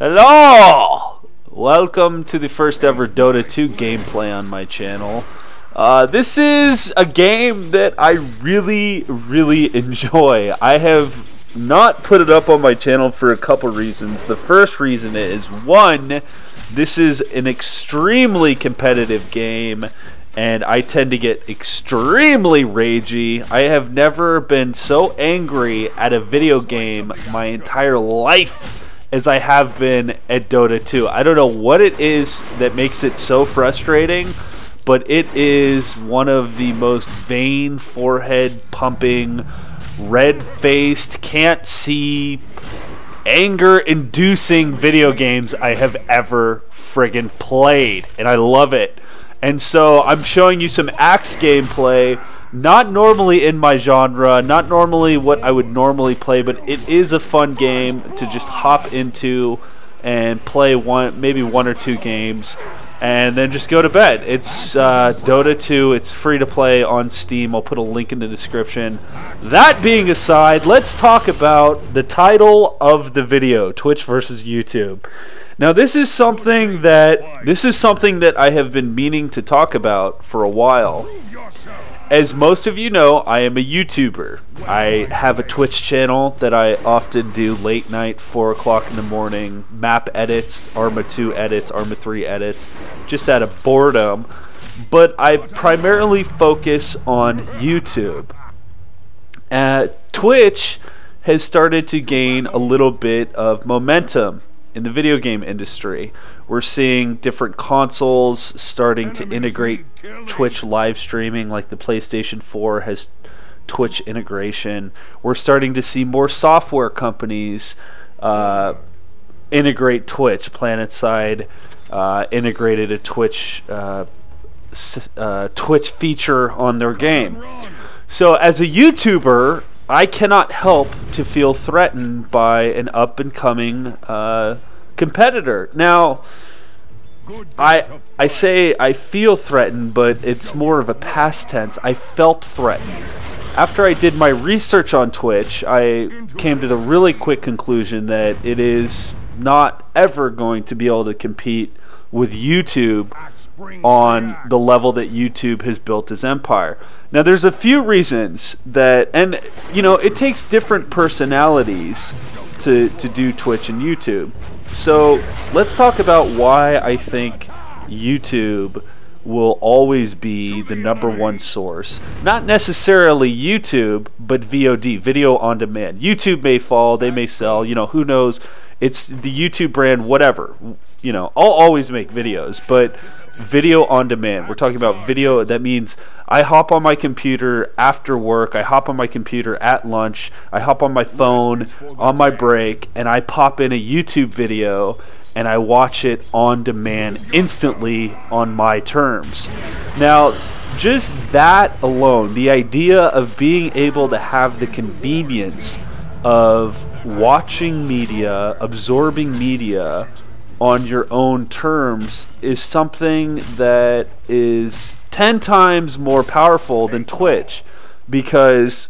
Hello! Welcome to the first ever Dota 2 gameplay on my channel. This is a game that I really enjoy. I have not put it up on my channel for a couple reasons. The first reason is, one, this is an extremely competitive game, and I tend to get extremely ragey. I have never been so angry at a video game my entire life as I have been at Dota 2. I don't know what it is that makes it so frustrating, but it is one of the most vain, forehead-pumping, red-faced, can't-see, anger-inducing video games I have ever friggin' played, and I love it. And so I'm showing you some Axe gameplay, not normally in my genre, not normally what I would normally play, but it is a fun game to just hop into and play maybe one or two games, and then just go to bed. It's Dota 2. It's free to play on Steam. I'll put a link in the description. That being aside, let's talk about the title of the video, Twitch versus YouTube. Now, this is something that I have been meaning to talk about for a while. As most of you know, I am a YouTuber. I have a Twitch channel that I often do late night, 4 o'clock in the morning, map edits, Arma 2 edits, Arma 3 edits, just out of boredom. But I primarily focus on YouTube. Twitch has started to gain a little bit of momentum in the video game industry. We're seeing different consoles starting to integrate Twitch live streaming, like the PlayStation 4 has Twitch integration. We're starting to see more software companies integrate Twitch. PlanetSide integrated a Twitch feature on their game. So as a YouTuber, I cannot help to feel threatened by an up-and-coming competitor. Now, I say I feel threatened, but it's more of a past tense. I felt threatened. After I did my research on Twitch, I came to the really quick conclusion that it is not ever going to be able to compete with YouTube on the level that YouTube has built its empire. Now, there's a few reasons that, and you know, it takes different personalities to do Twitch and YouTube. So let's talk about why I think YouTube will always be the #1 source. Not necessarily YouTube, but VOD, video on demand. YouTube may fall, they may sell, you know, who knows. It's the YouTube brand, whatever. You know, I'll always make videos, but video on demand. We're talking about video. That means I hop on my computer after work, I hop on my computer at lunch, I hop on my phone on my break, and I pop in a YouTube video and I watch it on demand instantly on my terms. Now, just that alone, the idea of being able to have the convenience of watching media, absorbing media on your own terms is something that is 10 times more powerful than Twitch. Because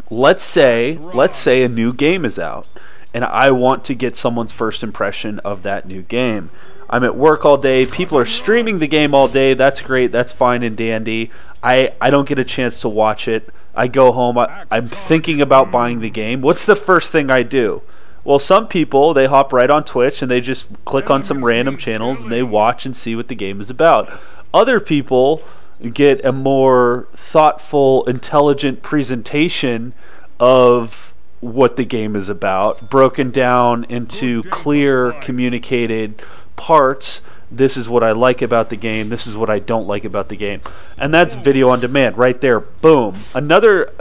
let's say a new game is out and I want to get someone's first impression of that new game. I'm at work all day, people are streaming the game all day, that's great, that's fine and dandy. I don't get a chance to watch it. I go home, I'm thinking about buying the game. What's the first thing I do? Well, some people, they hop right on Twitch and they just click on some random channels and they watch and see what the game is about. Other people get a more thoughtful, intelligent presentation of what the game is about, broken down into clear, communicated parts. This is what I like about the game. This is what I don't like about the game. And that's video on demand right there. Boom. Another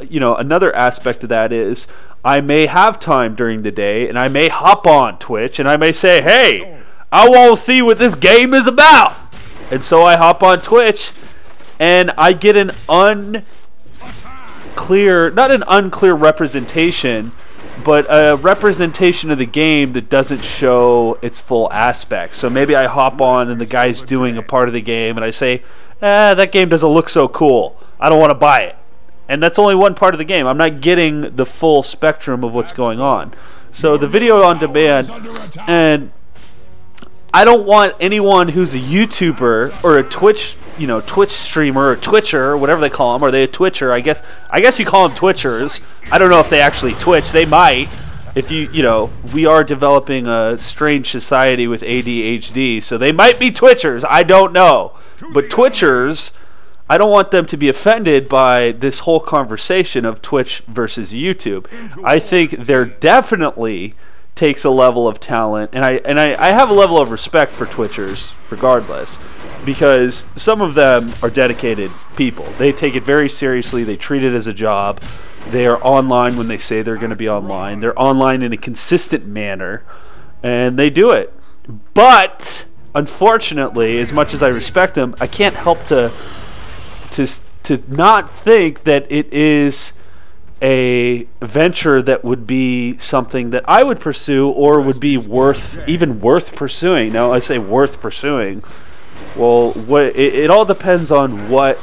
aspect of that is I may have time during the day and I may hop on Twitch and I may say, hey, I want to see what this game is about. And so I hop on Twitch and I get an not an unclear representation, but a representation of the game that doesn't show its full aspect. So maybe I hop on and the guy's doing a part of the game and I say, that game doesn't look so cool, I don't want to buy it. And that's only one part of the game. I'm not getting the full spectrum of what's going on. So the video on demand, and I don't want anyone who's a YouTuber or a Twitch, Twitch streamer or Twitcher or whatever they call them. Are they a Twitcher? I guess you call them Twitchers. I don't know if they actually Twitch. They might. If we are developing a strange society with ADHD, so they might be Twitchers. I don't know. But Twitchers, I don't want them to be offended by this whole conversation of Twitch versus YouTube. I think there definitely takes a level of talent, and I have a level of respect for Twitchers regardless, because some of them are dedicated people. They take it very seriously. They treat it as a job. They are online when they say they're going to be online. They're online in a consistent manner, and they do it. But unfortunately, as much as I respect them, I can't help to not think that it is a venture that would be something that I would pursue or would be even worth pursuing. Now, I say worth pursuing. Well, it all depends on what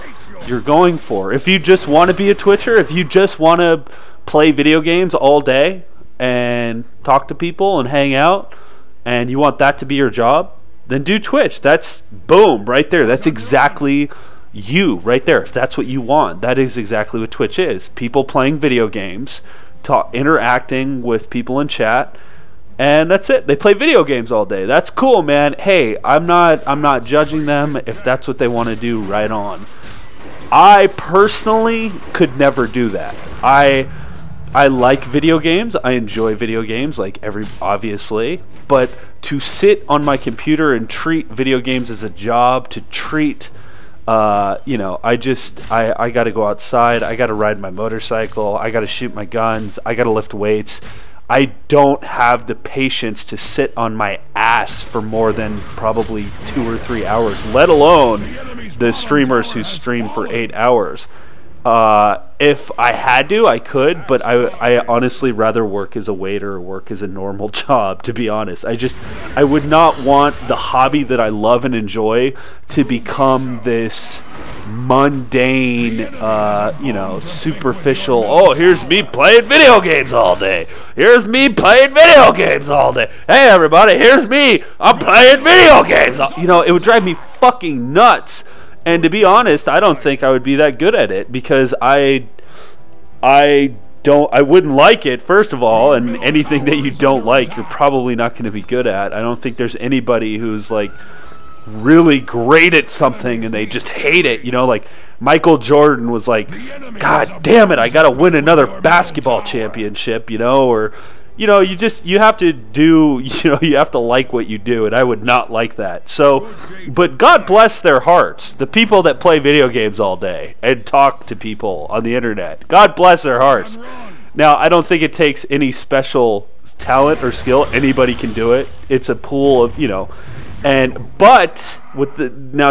you're going for. If you just want to be a Twitcher, if you just want to play video games all day and talk to people and hang out, and you want that to be your job, then do Twitch. That's boom right there. That's exactly you right there. If that's what you want, that is exactly what Twitch is. People playing video games, interacting with people in chat, and that's it. They play video games all day. That's cool, man. Hey, I'm not judging them. If that's what they want to do, right on. I personally could never do that. I like video games. I enjoy video games, like obviously, but to sit on my computer and treat video games as a job, to treat I got to go outside. I got to ride my motorcycle. I got to shoot my guns. I got to lift weights. I don't have the patience to sit on my ass for more than probably 2 or 3 hours, let alone the streamers who stream for 8 hours. If I had to, I could, but I honestly rather work as a waiter or work as a normal job, to be honest. I would not want the hobby that I love and enjoy to become this mundane, superficial, oh, here's me playing video games all day. Here's me playing video games all day. Hey, everybody, here's me. I'm playing video games. It would drive me fucking nuts. And to be honest, I don't think I would be that good at it, because I wouldn't like it, first of all, and anything that you don't like, you're probably not going to be good at. I don't think there's anybody who's like really great at something and they just hate it. Like Michael Jordan was like, God damn it, I got to win another basketball championship, or you have to do, you have to like what you do, and I would not like that. So, but God bless their hearts, the people that play video games all day and talk to people on the internet. God bless their hearts. Now, I don't think it takes any special talent or skill. Anybody can do it. It's a pool of, but with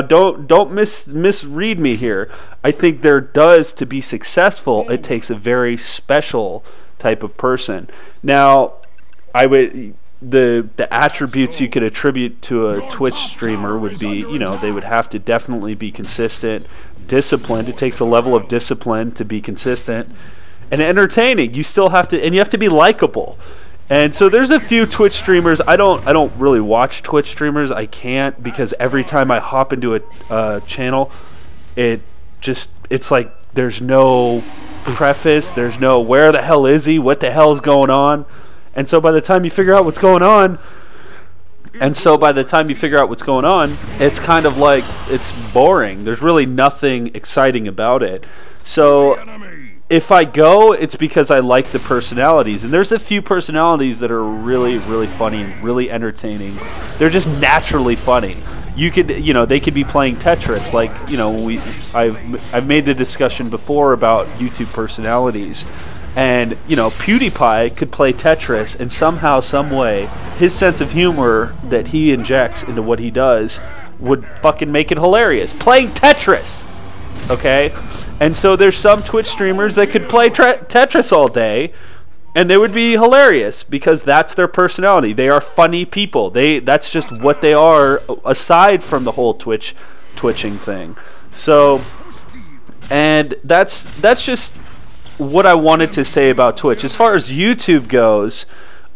don't misread me here. I think there does, to be successful, it takes a very special type of person. Now, the attributes you could attribute to a Twitch streamer would be, they would have to definitely be consistent, disciplined. It takes a level of discipline to be consistent, and entertaining. You still have to, and you have to be likable. And so there's a few Twitch streamers. I don't really watch Twitch streamers. I can't, because every time I hop into a channel, it's like there's no preface, there's no where the hell is he, what the hell is going on, and so by the time you figure out what's going on, it's kind of like, it's boring. There's really nothing exciting about it. So if I go, it's because I like the personalities, and there's a few personalities that are really, really funny and really entertaining. They're just naturally funny. You could, they could be playing Tetris, like, I've made the discussion before about YouTube personalities, and PewDiePie could play Tetris, and somehow, some way, his sense of humor that he injects into what he does would fucking make it hilarious. Playing Tetris, okay? And so there's some Twitch streamers that could play Tetris all day, and they would be hilarious, because that's their personality. They are funny people. That's just what they are, aside from the whole twitching thing. So, and that's just what I wanted to say about Twitch. As far as YouTube goes,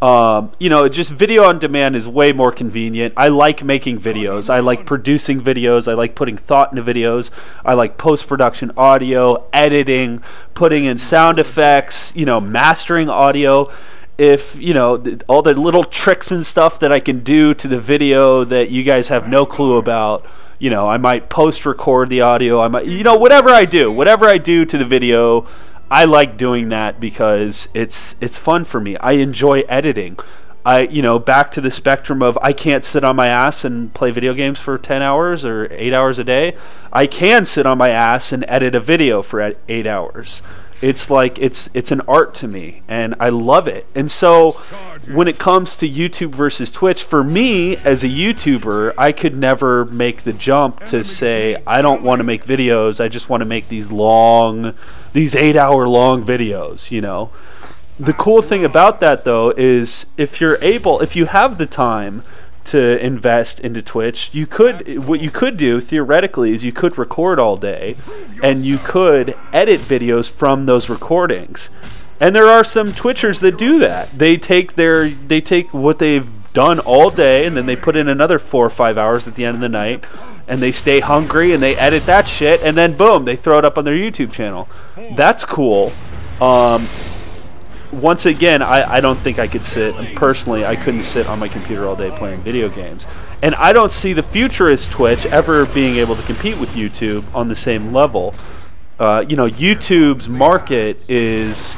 You know, just video on demand is way more convenient. I like making videos. I like producing videos. I like putting thought into videos. I like post-production audio, editing, putting in sound effects, you know, mastering audio. If, you know, all the little tricks and stuff that I can do to the video that you guys have no clue about, you know, I might post-record the audio. I might, you know, whatever I do to the video, I like doing that because it's fun for me. I enjoy editing. You know, back to the spectrum of I can't sit on my ass and play video games for 10 hours or 8 hours a day. I can sit on my ass and edit a video for 8 hours. It's like it's an art to me, and I love it. And so when it comes to YouTube versus Twitch, for me as a YouTuber, I could never make the jump to say I don't want to make videos. I just want to make these 8-hour long videos, you know. The cool thing about that though is if you have the time to invest into Twitch, what you could do theoretically is you could record all day and you could edit videos from those recordings. And there are some Twitchers that do that. They take what they've done all day and then they put in another 4 or 5 hours at the end of the night and they stay hungry and they edit that shit and then boom, they throw it up on their YouTube channel. That's cool. Once again, I don't think I could personally, I couldn't sit on my computer all day playing video games. And I don't see the future as Twitch ever being able to compete with YouTube on the same level. You know, YouTube's market is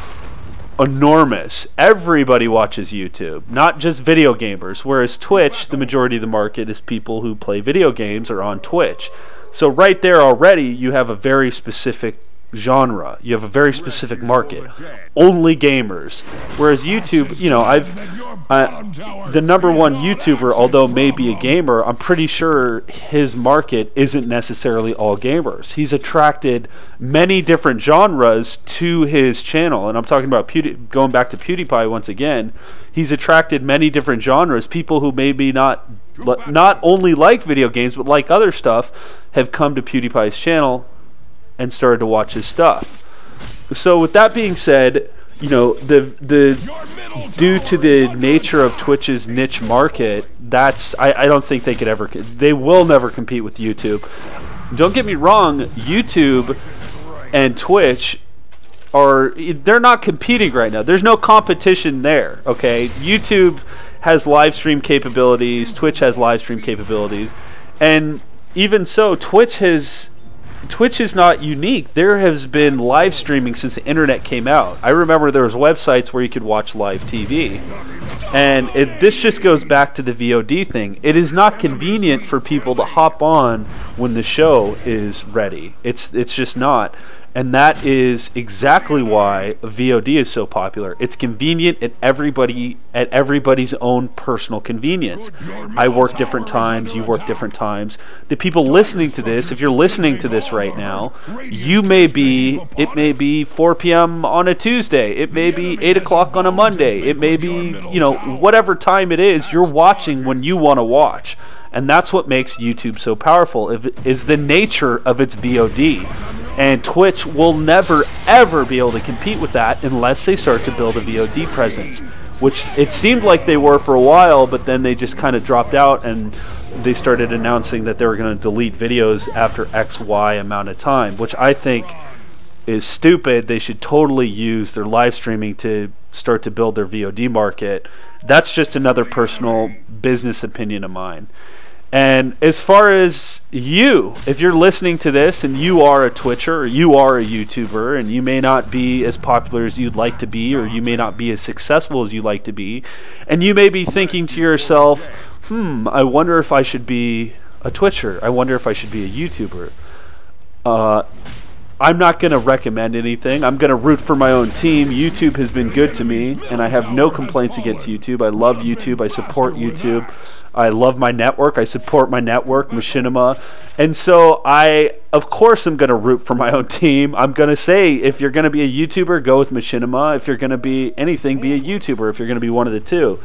enormous. Everybody watches YouTube, not just video gamers. Whereas Twitch, the majority of the market is people who play video games or on Twitch. So right there already, you have a very specific genre. You have a very specific market. Only gamers. Whereas YouTube, you know, the #1 YouTuber, although maybe a gamer, I'm pretty sure his market isn't necessarily all gamers. He's attracted many different genres to his channel, and I'm talking about going back to PewDiePie once again. He's attracted many different genres. People who maybe not only like video games but like other stuff have come to PewDiePie's channel and started to watch his stuff. So with that being said, you know, due to the nature of Twitch's niche market, I don't think they will never compete with YouTube. Don't get me wrong, YouTube and Twitch they're not competing right now. There's no competition there, okay? YouTube has live stream capabilities, Twitch has live stream capabilities, and even so, Twitch is not unique. There has been live streaming since the internet came out. I remember there was websites where you could watch live TV. And this just goes back to the VOD thing. It is not convenient for people to hop on when the show is ready. It's just not. And that is exactly why VOD is so popular. It's convenient at everybody's own personal convenience. I work different times, you work different times. The people listening to this, if you're listening to this right now, it may be 4 p.m. on a Tuesday, it may be 8 o'clock on a Monday, it may be, you know, whatever time it is, you're watching when you want to watch. And that's what makes YouTube so powerful, is the nature of its VOD. And Twitch will never, ever be able to compete with that unless they start to build a VOD presence, which it seemed like they were for a while, but then they just kind of dropped out and they started announcing that they were going to delete videos after XY amount of time, which I think is stupid. They should totally use their live streaming to start to build their VOD market. That's just another personal business opinion of mine. And as far as you, if you're listening to this and you are a Twitcher or you are a YouTuber and you may not be as popular as you'd like to be, or you may not be as successful as you'd like to be, and you may be thinking to yourself, I wonder if I should be a Twitcher. I wonder if I should be a YouTuber. I'm not going to recommend anything. I'm going to root for my own team. YouTube has been good to me, and I have no complaints against YouTube. I love YouTube. I support YouTube. I love my network. I support my network, Machinima. And so I, of course, am going to root for my own team. I'm going to say, if you're going to be a YouTuber, go with Machinima. If you're going to be anything, be a YouTuber. If you're going to be one of the two.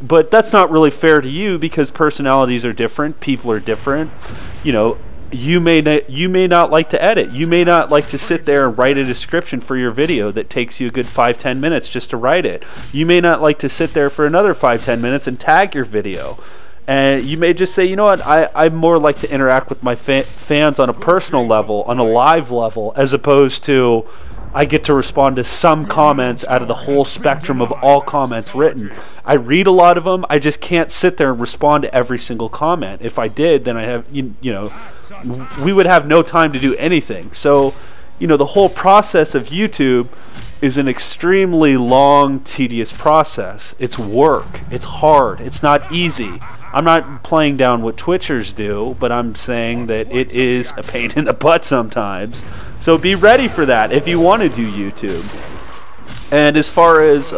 But that's not really fair to you because personalities are different. People are different. You know, you may not like to edit. You may not like to sit there and write a description for your video that takes you a good 5-10 minutes just to write it. You may not like to sit there for another 5-10 minutes and tag your video. And you may just say, you know what, I more like to interact with my fans on a personal level, on a live level, as opposed to I get to respond to some comments out of the whole spectrum of all comments written. I read a lot of them. I just can't sit there and respond to every single comment. If I did, then I have, you know, we would have no time to do anything. So, you know, the whole process of YouTube is an extremely long, tedious process. It's work. It's hard. It's not easy. I'm not playing down what Twitchers do, but I'm saying that it is a pain in the butt sometimes. So be ready for that if you want to do YouTube. And as far as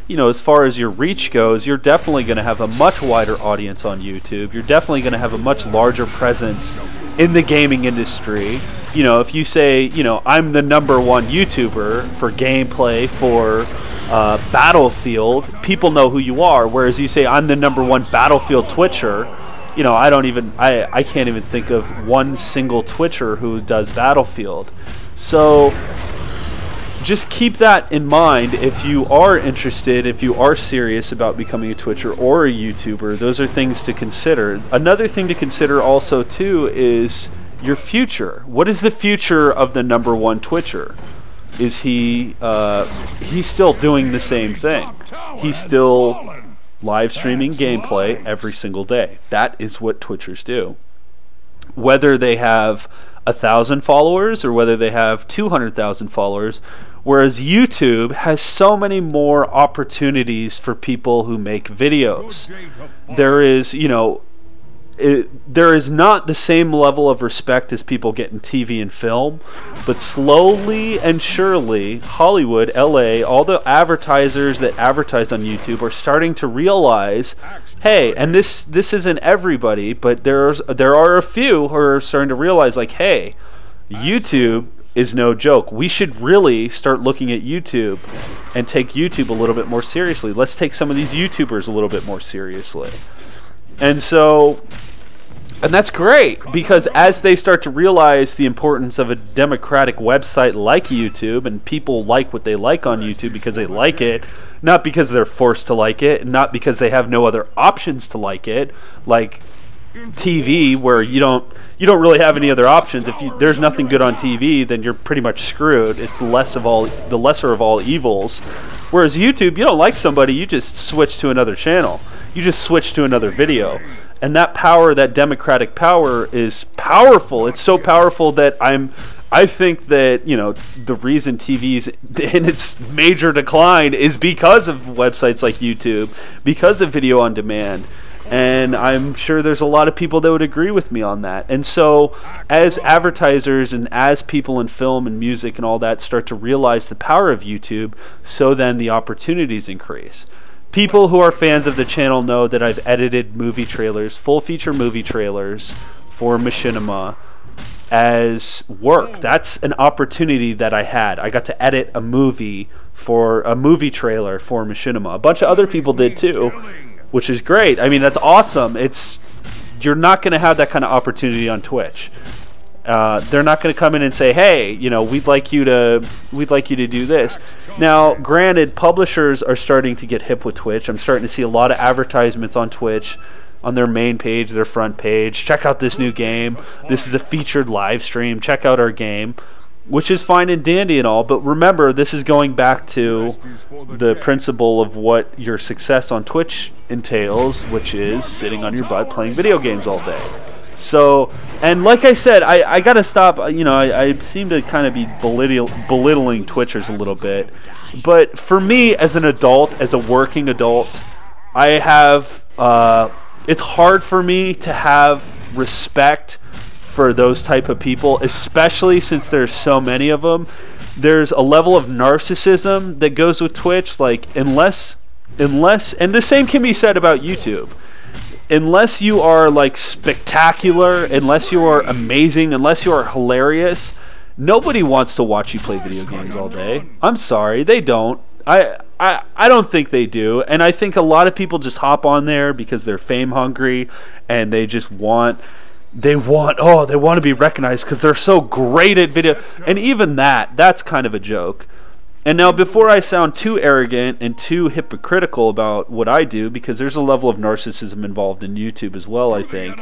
you know, as far as your reach goes, you're definitely going to have a much wider audience on YouTube. You're definitely going to have a much larger presence in the gaming industry. You know, if you say, you know, I'm the #1 YouTuber for gameplay, for Battlefield, people know who you are. Whereas you say I'm the #1 Battlefield Twitcher, you know, I can't even think of one single Twitcher who does Battlefield. So just keep that in mind if you are interested, if you are serious about becoming a Twitcher or a YouTuber. Those are things to consider. Another thing to consider also too is your future. What is the future of the #1 Twitcher? Is he's still doing the same thing? He's still live streaming gameplay every single day. That is what Twitchers do. Whether they have 1,000 followers or whether they have 200,000 followers, whereas YouTube has so many more opportunities for people who make videos. There is, you know, there is not the same level of respect as people get in TV and film, but slowly and surely, Hollywood, LA, all the advertisers that advertise on YouTube are starting to realize, hey, and this isn't everybody, but there are a few who are starting to realize, like, hey, YouTube is no joke. We should really start looking at YouTube and take YouTube a little bit more seriously. Let's take some of these YouTubers a little bit more seriously. And so, and that's great, because as they start to realize the importance of a democratic website like YouTube, and people like what they like on YouTube because they like it, not because they're forced to like it, not because they have no other options to like it, like TV, where you don't really have any other options. If there's nothing good on TV, then you're pretty much screwed. It's the lesser of all evils. Whereas YouTube, you don't like somebody, you just switch to another channel. You just switch to another video. And that power, that democratic power, is powerful. It's so powerful that I think that, you know, the reason TV is in its major decline is because of websites like YouTube, because of video on demand. And I'm sure there's a lot of people that would agree with me on that. And so as advertisers and as people in film and music and all that start to realize the power of YouTube, so then the opportunities increase. People who are fans of the channel know that I've edited movie trailers, full feature movie trailers for Machinima as work. That's an opportunity that I had. I got to edit a movie trailer for Machinima. A bunch of other people did too, which is great. I mean, that's awesome. You're not going to have that kind of opportunity on Twitch. They're not going to come in and say, hey, you know, we'd like you to do this. Now, granted, publishers are starting to get hip with Twitch. I'm starting to see a lot of advertisements on Twitch, on their main page, their front page. Check out this new game. This is a featured live stream. Check out our game, which is fine and dandy and all. But remember, this is going back to the principle of what your success on Twitch entails, which is sitting on your butt playing video games all day. So, and like I said, I gotta stop. You know, I seem to kind of be belittling Twitchers a little bit, but for me as an adult, as a working adult, I have it's hard for me to have respect for those type of people, especially since there's so many of them. There's a level of narcissism that goes with Twitch. Like, unless, and the same can be said about YouTube. Unless you are like spectacular, unless you are amazing, unless you are hilarious, nobody wants to watch you play video games all day. I'm sorry, they don't. I don't think they do. And I think a lot of people just hop on there because they're fame hungry and they just want, they want to be recognized because they're so great at video. And even that's kind of a joke. And now, before I sound too arrogant and too hypocritical about what I do, because there's a level of narcissism involved in YouTube as well, I think,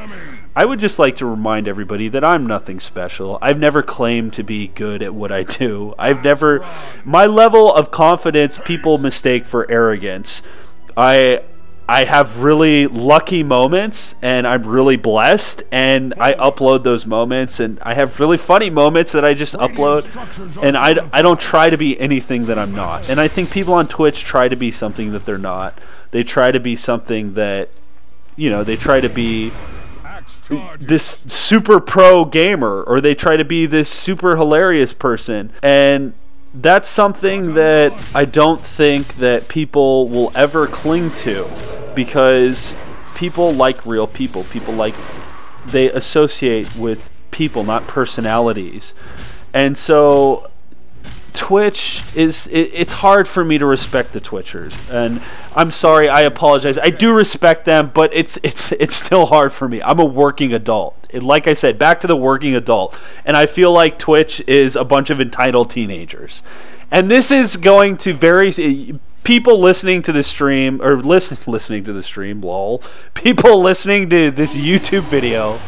I would just like to remind everybody that I'm nothing special. I've never claimed to be good at what I do. My level of confidence people mistake for arrogance. I have really lucky moments, and I'm really blessed, and I upload those moments, and I have really funny moments that I just upload, and I don't try to be anything that I'm not. And I think people on Twitch try to be something that they're not. They try to be something that, they try to be this super pro gamer, or they try to be this super hilarious person, and that's something that I don't think that people will ever cling to, because people like real people. They associate with people, not personalities. And so Twitch it's hard for me to respect the Twitchers, and I'm sorry, I apologize. I do respect them, but it's still hard for me. I'm a working adult. Like I said, back to the working adult, and I feel like Twitch is a bunch of entitled teenagers. And this is going to vary. People listening to the stream, or listening to the stream, lol. People listening to this YouTube video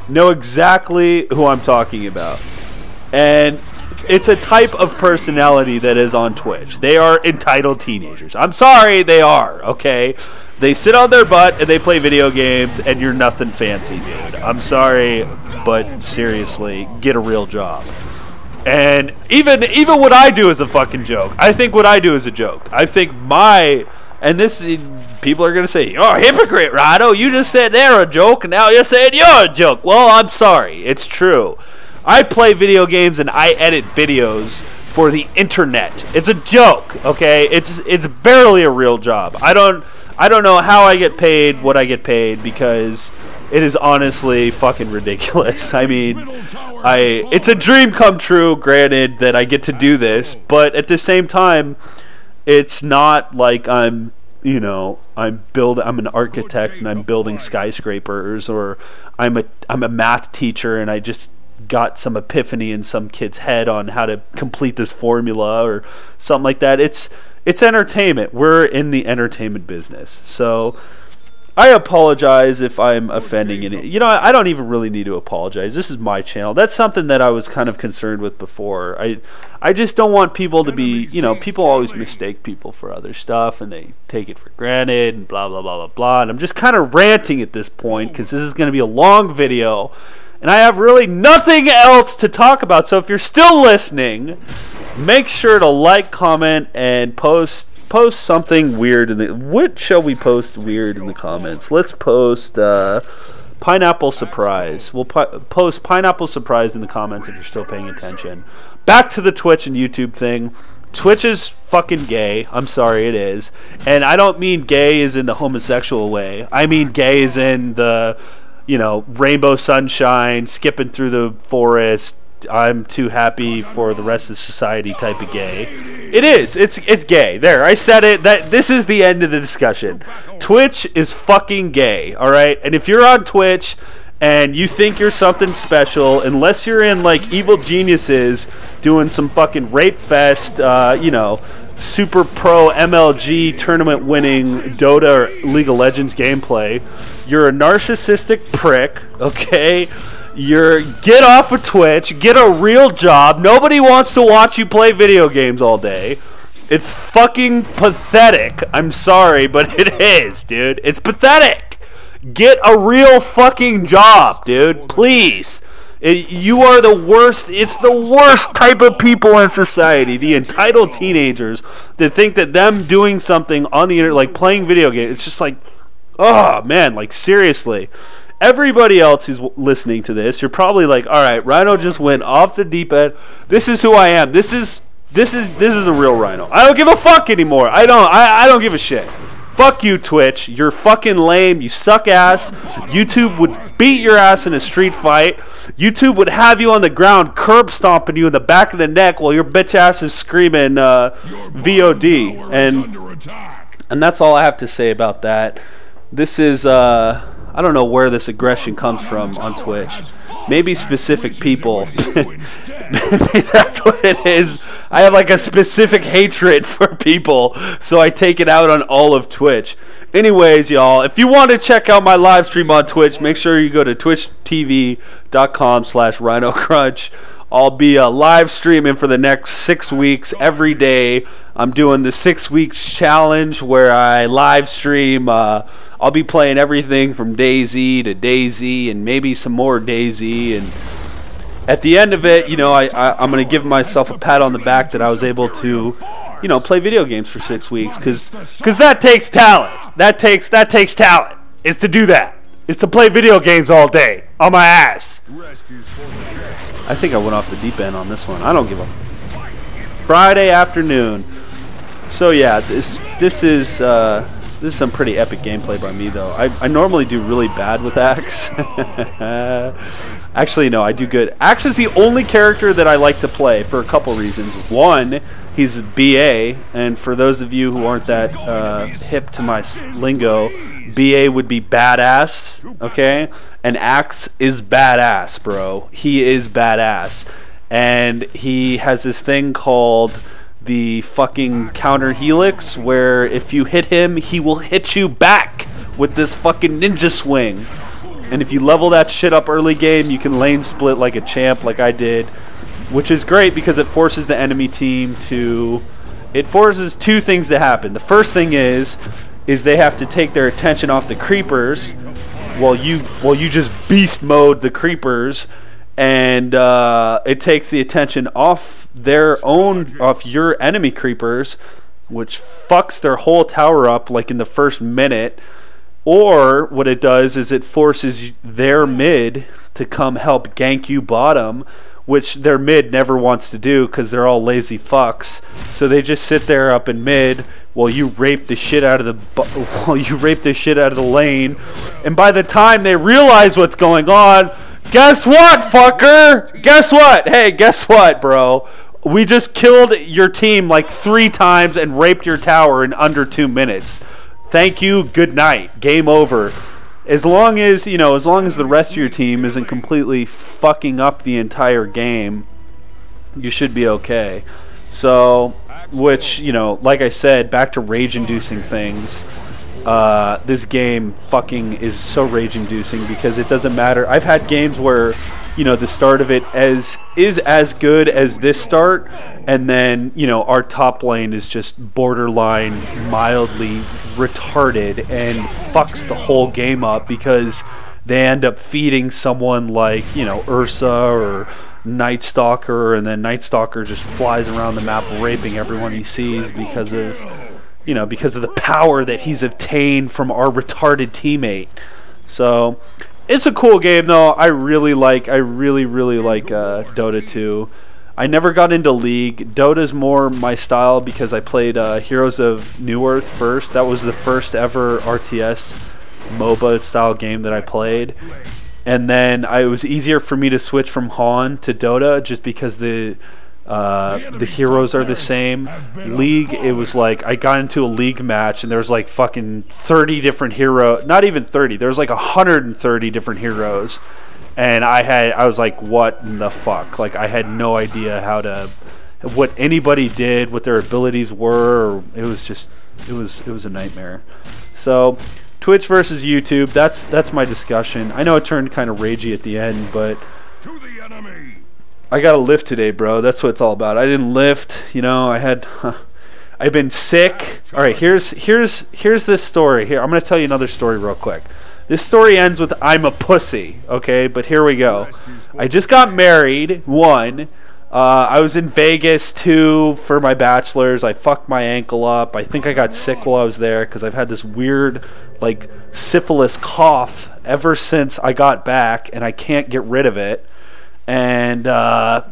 know exactly who I'm talking about. And it's a type of personality that is on Twitch. They are entitled teenagers. I'm sorry, they are, okay? They sit on their butt and they play video games, and you're nothing fancy, dude. I'm sorry, but seriously, get a real job. And even what I do is a fucking joke. I think what I do is a joke. I think and this, people are going to say, "Oh, hypocrite, Rhino, you just said they're a joke, and now you're saying you're a joke." Well, I'm sorry. It's true. I play video games and I edit videos for the internet. It's a joke, okay? It's barely a real job. I don't know how I get paid what I get paid, because it is honestly fucking ridiculous. I mean, it's a dream come true, granted, that I get to do this, but at the same time, it's not like I'm an architect and I'm building skyscrapers, or I'm a math teacher and I just got some epiphany in some kid's head on how to complete this formula or something like that. It's entertainment. We're in the entertainment business. So I apologize if I'm offending any. I don't even really need to apologize. This is my channel. That's something that I was kind of concerned with before. I just don't want people to be, people always mistake people for other stuff, and they take it for granted, and blah, blah, blah, blah, blah. And I'm just kind of ranting at this point, because this is going to be a long video, and I have really nothing else to talk about. So if you're still listening, make sure to like, comment, and post something weird what shall we post weird in the comments? Let's post pineapple surprise. We'll post pineapple surprise in the comments if you're still paying attention. Back to the Twitch and YouTube thing. Twitch is fucking gay. I'm sorry, it is. And I don't mean gay as in the homosexual way. I mean gay as in the, rainbow sunshine, skipping through the forest, I'm too happy for the rest of society type of gay. It is. It's gay. There, I said it. This is the end of the discussion. Twitch is fucking gay, all right? And if you're on Twitch and you think you're something special, unless you're in like Evil Geniuses doing some fucking rape fest, super pro MLG tournament winning Dota or League of Legends gameplay, you're a narcissistic prick, okay? Get off of Twitch, get a real job. Nobody wants to watch you play video games all day. It's fucking pathetic. I'm sorry, but it is, dude. It's pathetic. Get a real fucking job, dude. Please. You are the worst. It's the worst type of people in society. The entitled teenagers that think that them doing something on the internet, like playing video games, it's just like, oh, man, like seriously. Everybody else who's listening to this, you're probably like, all right, Rhino just went off the deep end. This is who I am. This is a real Rhino. I don't give a fuck anymore. I don't give a shit. Fuck you, Twitch. You're fucking lame. You suck ass. YouTube would beat your ass in a street fight. YouTube would have you on the ground, curb stomping you in the back of the neck while your bitch ass is screaming VOD. And that's all I have to say about that. This is I don't know where this aggression comes from on Twitch. Maybe specific people. Maybe that's what it is. I have like a specific hatred for people, so I take it out on all of Twitch. Anyways, y'all, if you want to check out my live stream on Twitch, make sure you go to twitchtv.com/rhinoCRUNCH. I'll be live streaming for the next 6 weeks every day. I'm doing the 6 weeks challenge where I live stream. I'll be playing everything from Dayz to Dayz and maybe some more Dayz. And at the end of it, you know, I'm going to give myself a pat on the back that I was able to, you know, play video games for 6 weeks, because that takes talent. That takes talent. Is to do that. Is to play video games all day on my ass. I think I went off the deep end on this one. I don't give a Friday afternoon. So yeah, this is some pretty epic gameplay by me though. I normally do really bad with Axe. Actually, no, I do good. Axe is the only character that I like to play for a couple reasons. One, he's BA, and for those of you who aren't that hip to my lingo, BA would be badass, okay? And Axe is badass, bro. He is badass. And he has this thing called the fucking counter helix, where if you hit him, he will hit you back with this fucking ninja swing. And if you level that shit up early game, you can lane split like a champ, like I did, which is great because it forces the enemy team to... It forces two things to happen. The first thing is they have to take their attention off the creepers while you just beast mode the creepers, and it takes the attention off your enemy creepers, which fucks their whole tower up like in the first minute. Or what it does is it forces their mid to come help gank you bottom, which their mid never wants to do because they're all lazy fucks. So they just sit there up in mid while you rape the shit out of the lane. And by the time they realize what's going on, guess what, fucker? Guess what? Hey, guess what, bro? We just killed your team like 3 times and raped your tower in under 2 minutes. Thank you, good night, game over. As long as the rest of your team isn't completely fucking up the entire game, you should be okay. So, which, you know, like I said, back to rage-inducing things, this game fucking is so rage-inducing because it doesn't matter. I've had games where, you know, the start of it is as good as this start, and then, you know, our top lane is just borderline mildly retarded and fucks the whole game up because they end up feeding someone like, you know, Ursa or Night Stalker, and then Night Stalker just flies around the map raping everyone he sees because of, you know, because of the power that he's obtained from our retarded teammate. So it's a cool game though. I really like Dota 2. I never got into League. Dota's more my style because I played Heroes of Newerth first. That was the first ever RTS MOBA style game that I played. And then it was easier for me to switch from Han to Dota just because the heroes are the same. League, it was like I got into a League match and there was like fucking 30 different heroes. Not even 30. There was like 130 different heroes. And I was like, what in the fuck? Like, I had no idea what anybody did, what their abilities were. It was a nightmare. So, Twitch versus YouTube, that's my discussion. I know it turned kind of ragey at the end, but I got to lift today, bro. That's what it's all about. I didn't lift, you know. I've been sick. All right, here's this story. Here, I'm going to tell you another story real quick. This story ends with I'm a pussy, okay? But here we go. I just got married, 1. I was in Vegas, 2, for my bachelor's. I fucked my ankle up. I think I got sick while I was there because I've had this weird, like, syphilis cough ever since I got back, and I can't get rid of it. And, yeah,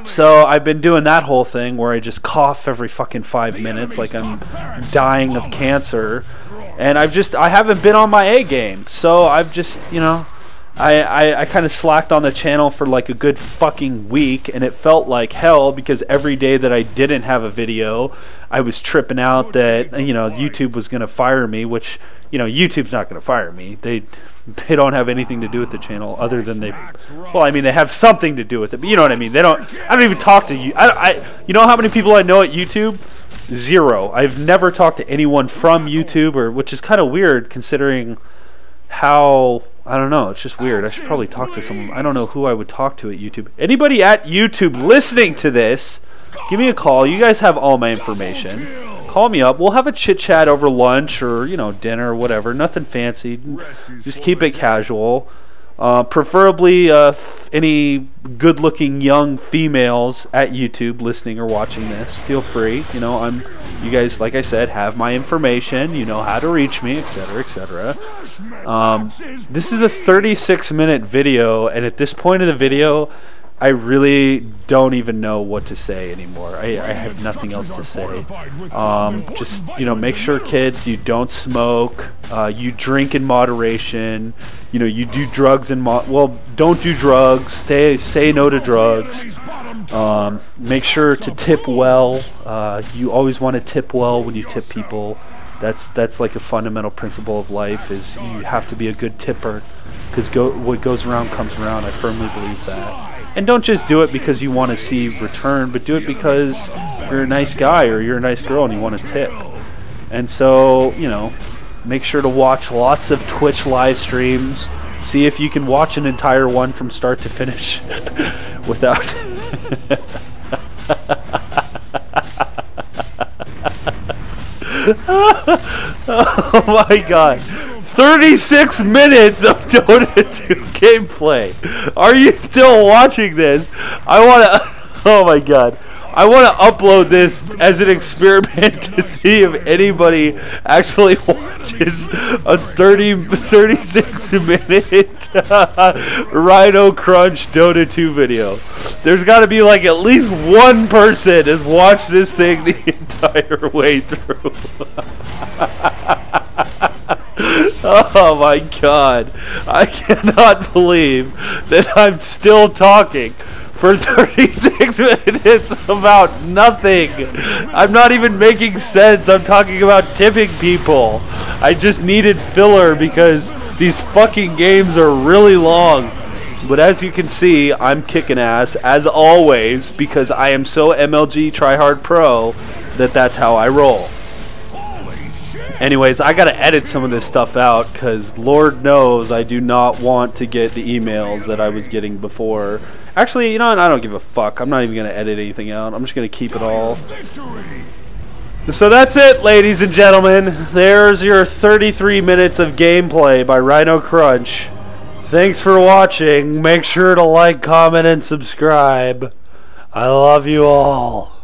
so I've been doing that whole thing where I just cough every fucking 5 minutes like I'm dying of cancer. And I haven't been on my A game, so I've just, you know, I kind of slacked on the channel for like a good fucking week, and it felt like hell because every day that I didn't have a video, I was tripping out that, you know, YouTube was going to fire me, which, you know, YouTube's not going to fire me. They don't have anything to do with the channel other than well, I mean, they have something to do with it, but you know what I mean. I don't even talk to you. You know how many people I know at YouTube? 0. I've never talked to anyone from YouTube, which is kind of weird considering how, I don't know, it's just weird. I should probably talk to someone. I don't know who I would talk to at YouTube. Anybody at YouTube listening to this, give me a call. You guys have all my information. Call me up. We'll have a chit chat over lunch or, you know, dinner or whatever. Nothing fancy. Just keep it casual. Preferably any good-looking young females at YouTube listening or watching this, feel free. You know, you guys, like I said, have my information. You know how to reach me, etc., etc. This is a 36-minute video, and at this point of the video, I really don't even know what to say anymore. I have nothing else to say. Just, you know, make sure, kids, you don't smoke. You drink in moderation. You know, you do drugs in well, don't do drugs. Say no to drugs. Make sure to tip well. You always want to tip well when you tip people. That's like a fundamental principle of life, is you have to be a good tipper, because what goes around comes around. I firmly believe that. And don't just do it because you want to see return, but do it because you're a nice guy or you're a nice girl and you want to tip. And so, you know, make sure to watch lots of Twitch live streams. See if you can watch an entire one from start to finish without... Oh my god. 36 minutes of Dota 2 gameplay. Are you still watching this? I want to... Oh my god. I want to upload this as an experiment to see if anybody actually watches a 36-minute rhinoCRUNCH Dota 2 video. There's got to be like at least one person has watched this thing the entire way through. Oh my god. I cannot believe that I'm still talking for 36 minutes about nothing. I'm not even making sense. I'm talking about tipping people. I just needed filler because these fucking games are really long. But as you can see, I'm kicking ass as always because I am so MLG tryhard pro that's how I roll. Anyways, I gotta edit some of this stuff out because Lord knows I do not want to get the emails that I was getting before. Actually, you know what? I don't give a fuck. I'm not even gonna edit anything out. I'm just gonna keep it all. So that's it, ladies and gentlemen. There's your 33 minutes of gameplay by rhinoCRUNCH. Thanks for watching. Make sure to like, comment, and subscribe. I love you all.